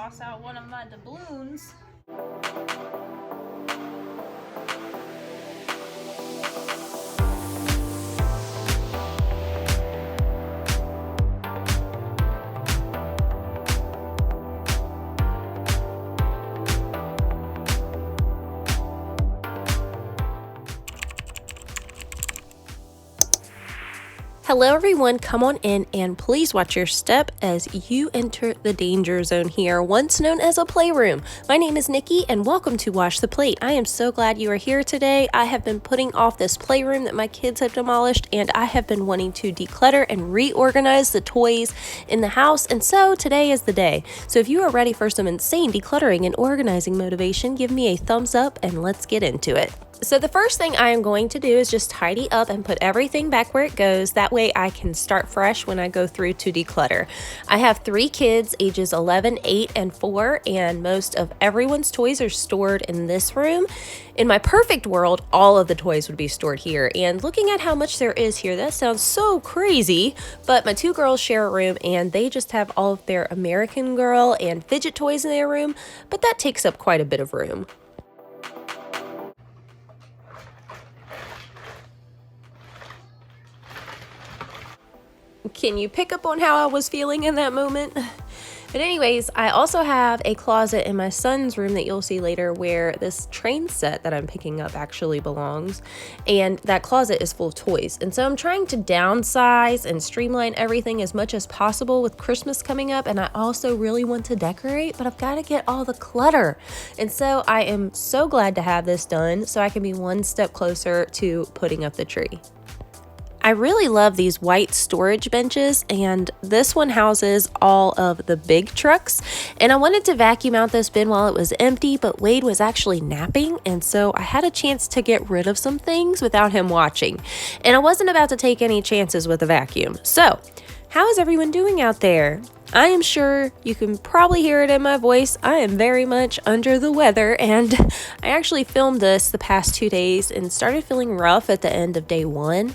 toss out one of my doubloons. Hello everyone, come on in and please watch your step as you enter the danger zone here, once known as a playroom. My name is Nikki and welcome to Wash the Plate. I am so glad you are here today. I have been putting off this playroom that my kids have demolished, and I have been wanting to declutter and reorganize the toys in the house, and so today is the day. So if you are ready for some insane decluttering and organizing motivation, give me a thumbs up and let's get into it. So the first thing I am going to do is just tidy up and put everything back where it goes. That way I can start fresh when I go through to declutter. I have 3 kids, ages 11, 8, and 4, and most of everyone's toys are stored in this room. In my perfect world, all of the toys would be stored here. And looking at how much there is here, that sounds so crazy. But my 2 girls share a room and they just have all of their American Girl and fidget toys in their room, but that takes up quite a bit of room. Can you pick up on how I was feeling in that moment? But anyways, I also have a closet in my son's room that you'll see later where this train set that I'm picking up actually belongs. And that closet is full of toys. And so I'm trying to downsize and streamline everything as much as possible with Christmas coming up. And I also really want to decorate, but I've got to get all the clutter. And so I am so glad to have this done so I can be one step closer to putting up the tree. I really love these white storage benches, and this one houses all of the big trucks, and I wanted to vacuum out this bin while it was empty, but Wade was actually napping, and so I had a chance to get rid of some things without him watching, and I wasn't about to take any chances with a vacuum. So, how is everyone doing out there? I am sure you can probably hear it in my voice. I am very much under the weather, and I actually filmed this the past 2 days and started feeling rough at the end of day 1.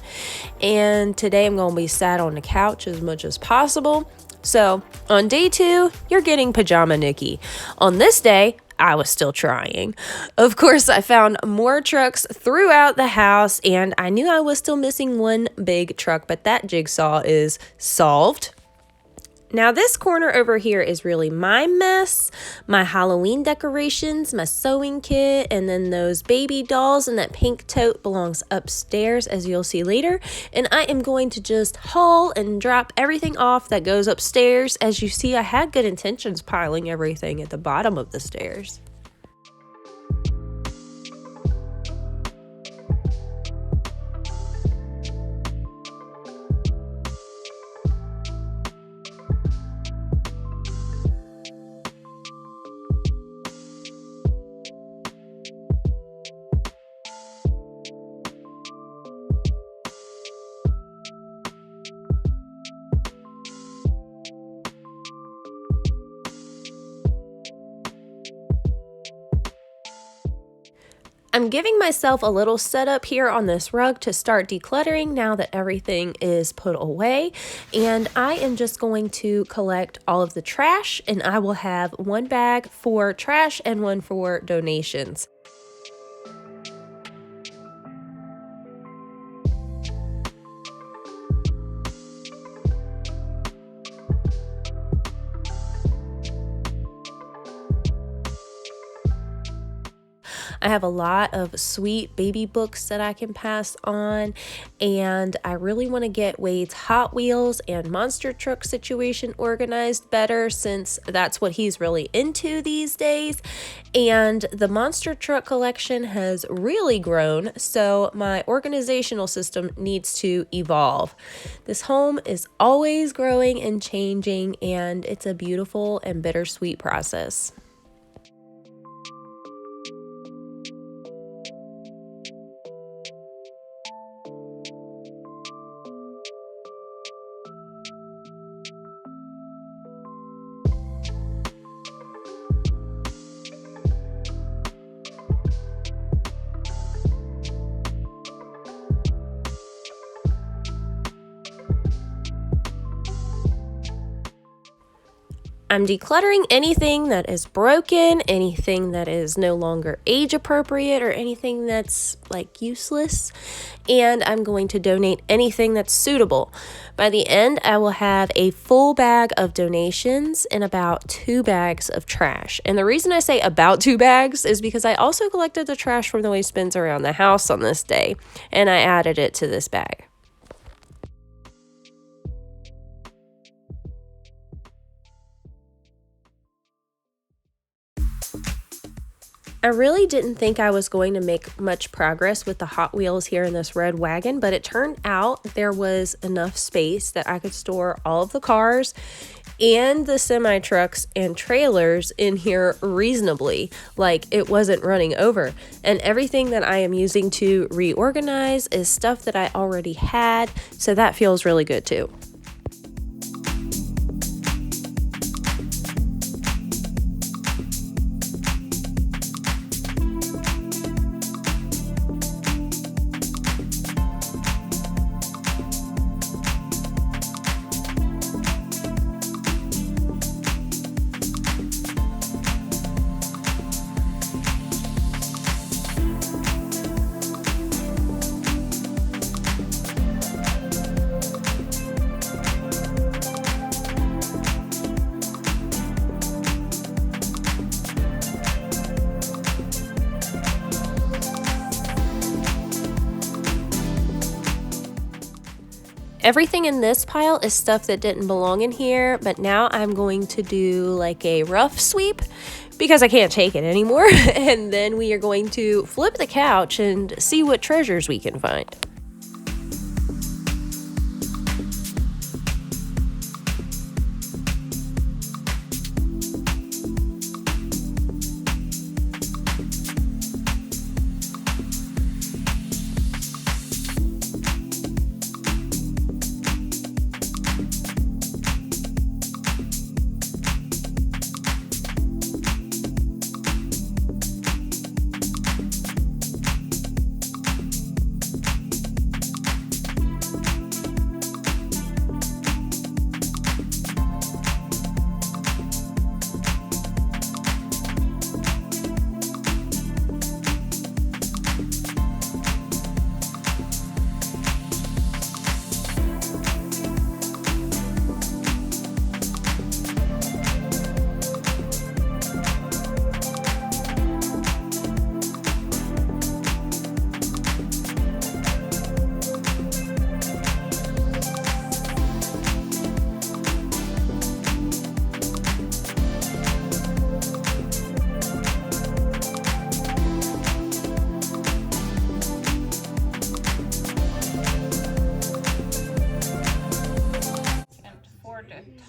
And today I'm going to be sat on the couch as much as possible. So on day 2, you're getting Pajama Nikki. On this day, I was still trying. Of course, I found more trucks throughout the house, and I knew I was still missing one big truck, but that jigsaw is solved. Now this corner over here is really my mess, my Halloween decorations, my sewing kit, and then those baby dolls, and that pink tote belongs upstairs, as you'll see later. And I am going to just haul and drop everything off that goes upstairs. As you see, I had good intentions piling everything at the bottom of the stairs. I'm giving myself a little setup here on this rug to start decluttering now that everything is put away. And I am just going to collect all of the trash, and I will have one bag for trash and one for donations. I have a lot of sweet baby books that I can pass on, and I really want to get Wade's Hot Wheels and monster truck situation organized better, since that's what he's really into these days. And the monster truck collection has really grown, so my organizational system needs to evolve. This home is always growing and changing, and it's a beautiful and bittersweet process. I'm decluttering anything that is broken, anything that is no longer age appropriate, or anything that's like useless. And I'm going to donate anything that's suitable. By the end, I will have a full bag of donations and about 2 bags of trash. And the reason I say about 2 bags is because I also collected the trash from the waste bins around the house on this day, and I added it to this bag. I really didn't think I was going to make much progress with the Hot Wheels here in this red wagon, but it turned out there was enough space that I could store all of the cars and the semi trucks and trailers in here reasonably, like it wasn't running over. And everything that I am using to reorganize is stuff that I already had, so that feels really good too. Everything in this pile is stuff that didn't belong in here, but now I'm going to do like a rough sweep because I can't take it anymore. And then we are going to flip the couch and see what treasures we can find.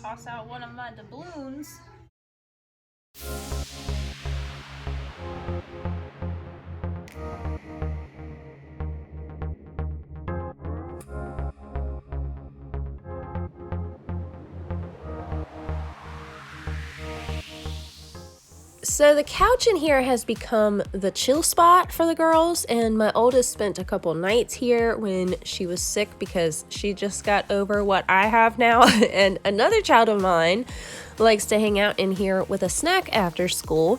Toss out one of my doubloons. So the couch in here has become the chill spot for the girls, and my oldest spent a couple nights here when she was sick because she just got over what I have now. And another child of mine likes to hang out in here with a snack after school.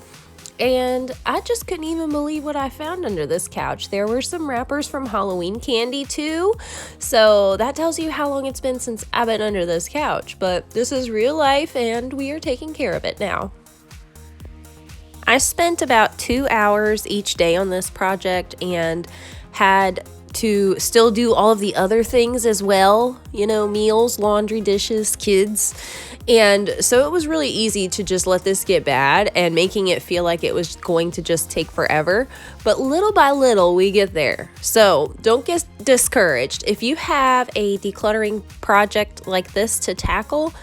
And I just couldn't even believe what I found under this couch. There were some wrappers from Halloween candy too. So that tells you how long it's been since I've been under this couch. But this is real life and we are taking care of it now. I spent about 2 hours each day on this project and had to still do all of the other things as well, you know, meals, laundry, dishes, kids. And so it was really easy to just let this get bad and making it feel like it was going to just take forever. But little by little, we get there. So don't get discouraged. If you have a decluttering project like this to tackle,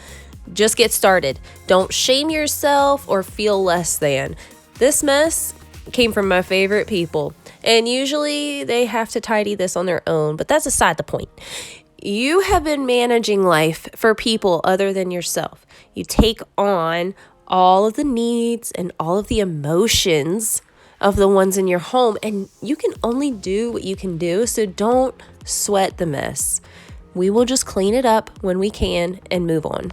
just get started. Don't shame yourself or feel less than. This mess came from my favorite people, and usually they have to tidy this on their own, but that's aside the point. You have been managing life for people other than yourself. You take on all of the needs and all of the emotions of the ones in your home, and you can only do what you can do, so don't sweat the mess. We will just clean it up when we can and move on.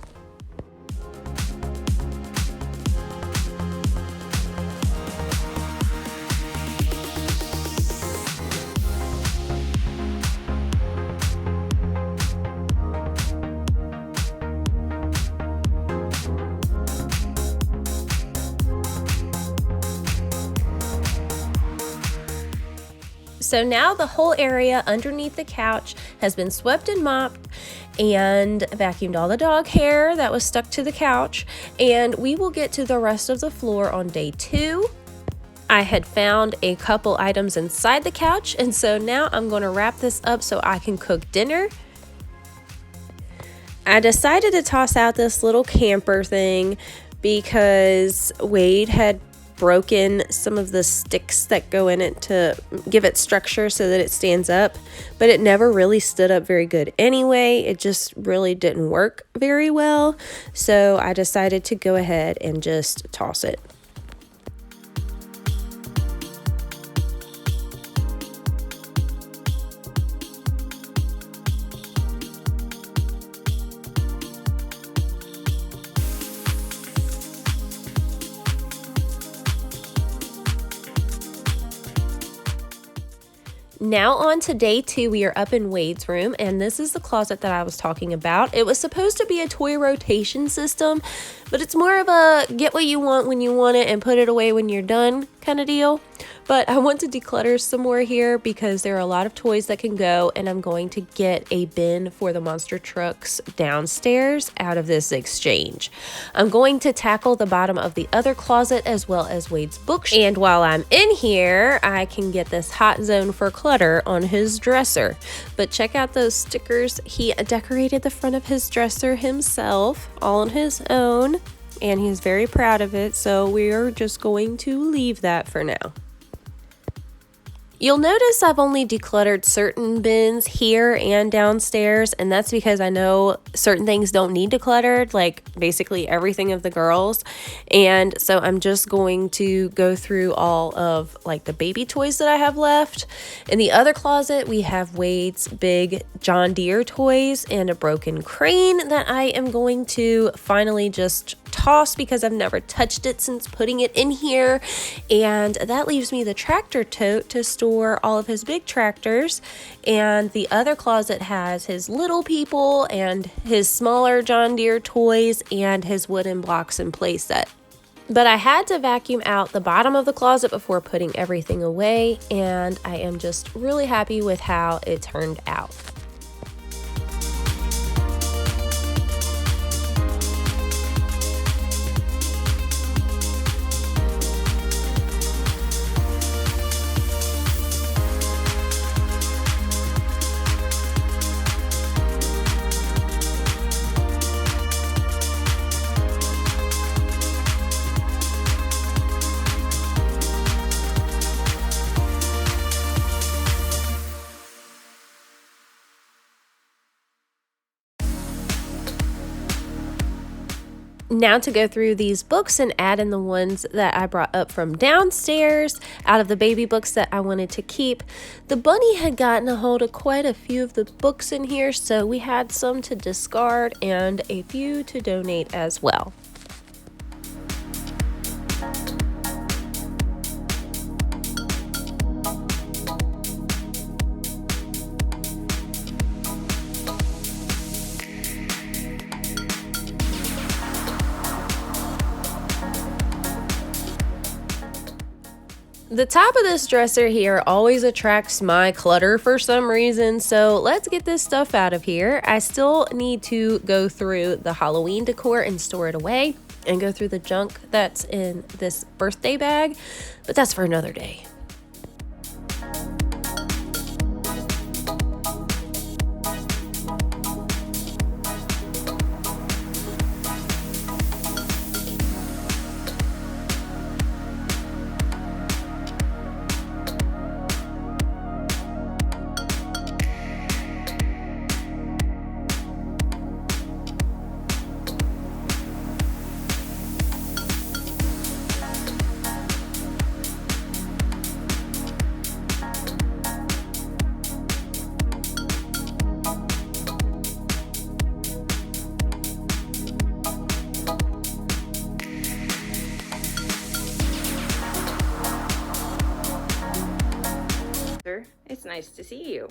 So now the whole area underneath the couch has been swept and mopped and vacuumed all the dog hair that was stuck to the couch, and we will get to the rest of the floor on day 2. I had found a couple items inside the couch, and so now I'm going to wrap this up so I can cook dinner. I decided to toss out this little camper thing because Wade had broken some of the sticks that go in it to give it structure so that it stands up, but it never really stood up very good anyway. It just really didn't work very well, so I decided to go ahead and just toss it. Now on to day 2, we are up in Wade's room, and this is the closet that I was talking about. It was supposed to be a toy rotation system, but it's more of a get what you want when you want it and put it away when you're done kind of deal. But I want to declutter some more here because there are a lot of toys that can go, and I'm going to get a bin for the monster trucks downstairs out of this exchange. I'm going to tackle the bottom of the other closet as well as Wade's bookshelf. And while I'm in here, I can get this hot zone for clutter on his dresser. But check out those stickers. He decorated the front of his dresser himself, all on his own, and he's very proud of it. So we are just going to leave that for now. You'll notice I've only decluttered certain bins here and downstairs, and that's because I know certain things don't need decluttered, like basically everything of the girls. And so I'm just going to go through all of like the baby toys that I have left. In the other closet, we have Wade's big John Deere toys and a broken crane that I am going to finally just toss because I've never touched it since putting it in here. And that leaves me the tractor tote to store all of his big tractors, and the other closet has his little people and his smaller John Deere toys and his wooden blocks and play set. But I had to vacuum out the bottom of the closet before putting everything away, and I am just really happy with how it turned out. Now to go through these books and add in the ones that I brought up from downstairs out of the baby books that I wanted to keep. The bunny had gotten a hold of quite a few of the books in here, so we had some to discard and a few to donate as well. The top of this dresser here always attracts my clutter for some reason, so let's get this stuff out of here. I still need to go through the Halloween decor and store it away, and go through the junk that's in this birthday bag, but that's for another day. It's nice to see you.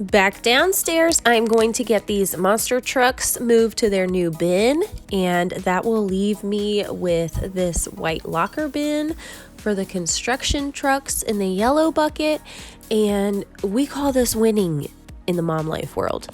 Back downstairs, I'm going to get these monster trucks moved to their new bin, and that will leave me with this white locker bin for the construction trucks in the yellow bucket, and we call this winning in the mom life world.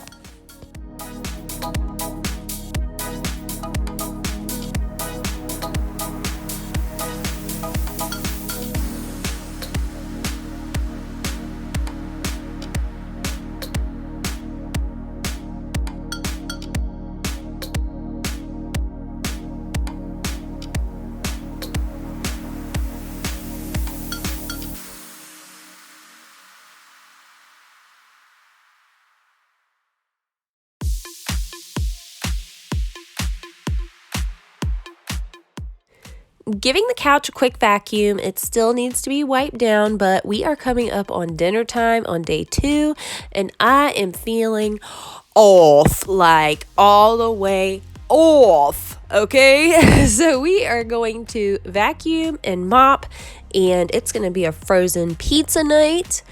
Giving the couch a quick vacuum. It still needs to be wiped down, but we are coming up on dinner time on day 2, and I am feeling off, like all the way off, okay? So we are going to vacuum and mop, and it's going to be a frozen pizza night.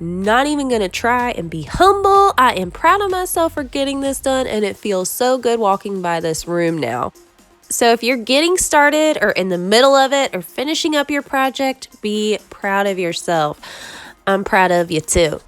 Not even going to try and be humble. I am proud of myself for getting this done, and it feels so good walking by this room now. So if you're getting started or in the middle of it or finishing up your project, be proud of yourself. I'm proud of you too.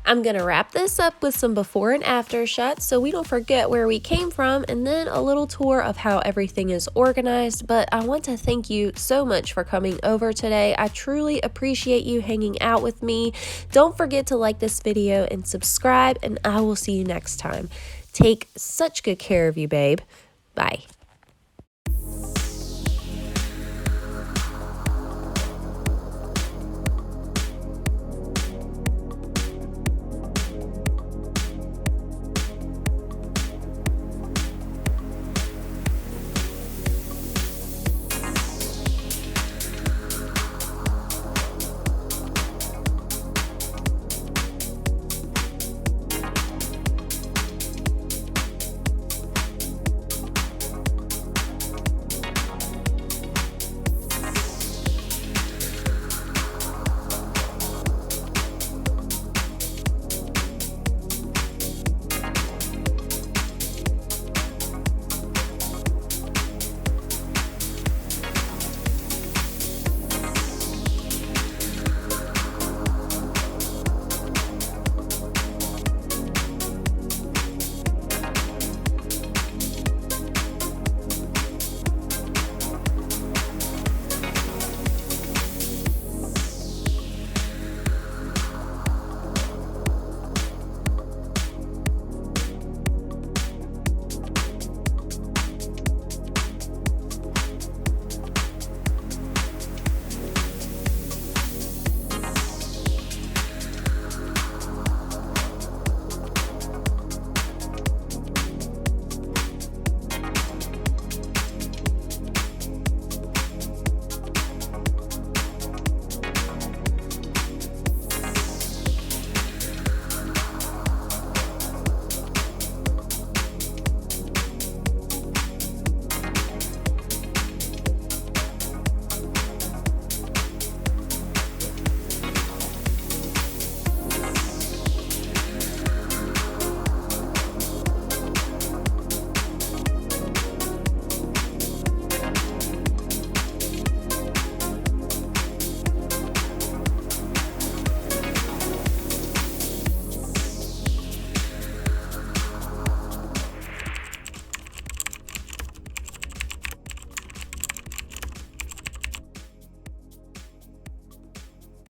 I'm going to wrap this up with some before and after shots so we don't forget where we came from, and then a little tour of how everything is organized. But I want to thank you so much for coming over today. I truly appreciate you hanging out with me. Don't forget to like this video and subscribe, and I will see you next time. Take such good care of you, babe. Bye.